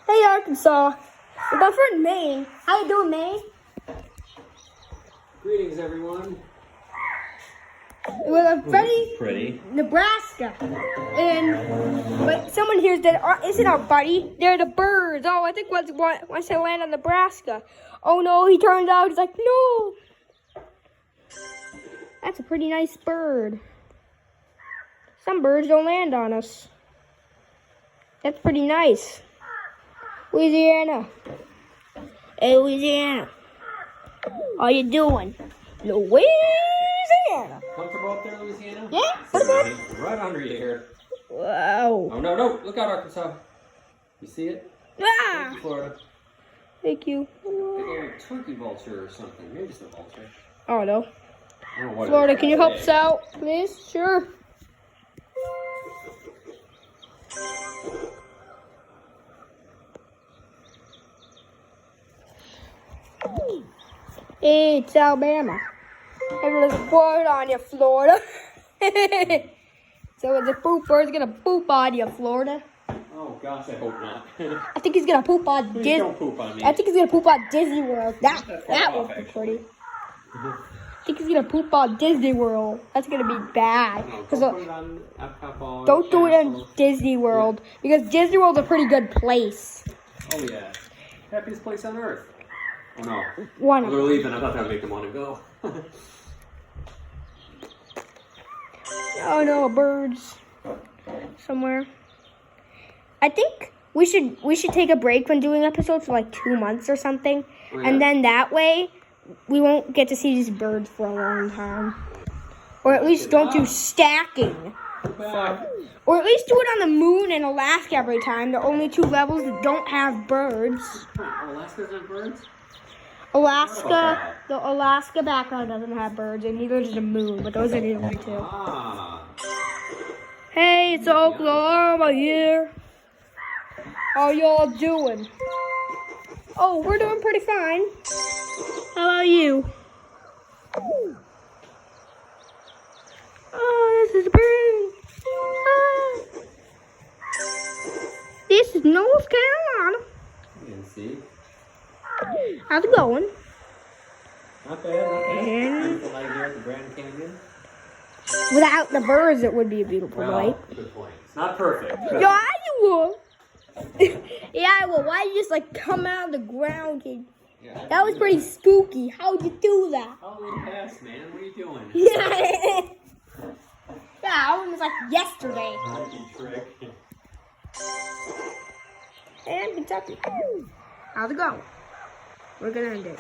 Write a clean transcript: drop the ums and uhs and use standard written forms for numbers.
Hey, Arkansas. We're going for Maine. How you doing, Maine? Greetings, everyone. We're Pretty. Nebraska. But someone here said, isn't our buddy? They're the birds. Oh, I think once they land on Nebraska. Oh, no, he turned out. He's like, no. That's a pretty nice bird. Some birds don't land on us. That's pretty nice. Louisiana. Hey, Louisiana. How you doing? Louisiana. Comfortable up there, Louisiana? Yeah, what about it? Right under you here. Wow. Oh, no. Look out, Arkansas. You see it? Ah. Thank you, Florida. Thank you. Big old turkey vulture or something. Maybe it's a vulture. Oh, no. I don't know what Florida, it is. can you help us out, please? Sure. Hey, it's Alabama. There's a bird on you, Florida. So the poop bird's gonna poop on you, Florida. Oh, gosh, I hope not. I think he's gonna poop on Please Disney. don't poop on me. I think he's gonna poop on Disney World. That off, would be actually. pretty. I think he's gonna poop on Disney World. That's gonna be bad. No, 'Cause don't put it on Epcot Ball, don't do it in Castle. Disney World because Disney World's a pretty good place. Oh, yeah. Happiest place on earth. Oh, no. One Oh, of they're them. leaving. I thought that would make them want to go. Oh no, birds somewhere. I think we should take a break when doing episodes for like 2 months or something, Oh, yeah? and then that way we won't get to see these birds for a long time. Or at least don't do stacking. Back. Or at least do it on the moon and Alaska every time. The only 2 levels that don't have birds. Oh, Alaska's have birds? Alaska, the Alaska background doesn't have birds, and neither does the moon, but those are the only 2. Ah. Hey, it's Oklahoma here. How y'all doing? Oh, we're doing pretty fine. How about you? Oh, this is a bird. Ah. This is North Carolina. You can see. How's it going? Not bad, not bad. And- Beautiful night here at the Grand Canyon. Without the birds, it would be a beautiful Well, night. good point. It's not perfect. Yeah, you will. Yeah, I will. Why you just like come out of the ground? Kid? Yeah, That was pretty spooky. How'd you do that? Halloween passed, man. What are you doing? Yeah, it was like yesterday. Monkey trick. And Kentucky. How's it going? We're gonna end it.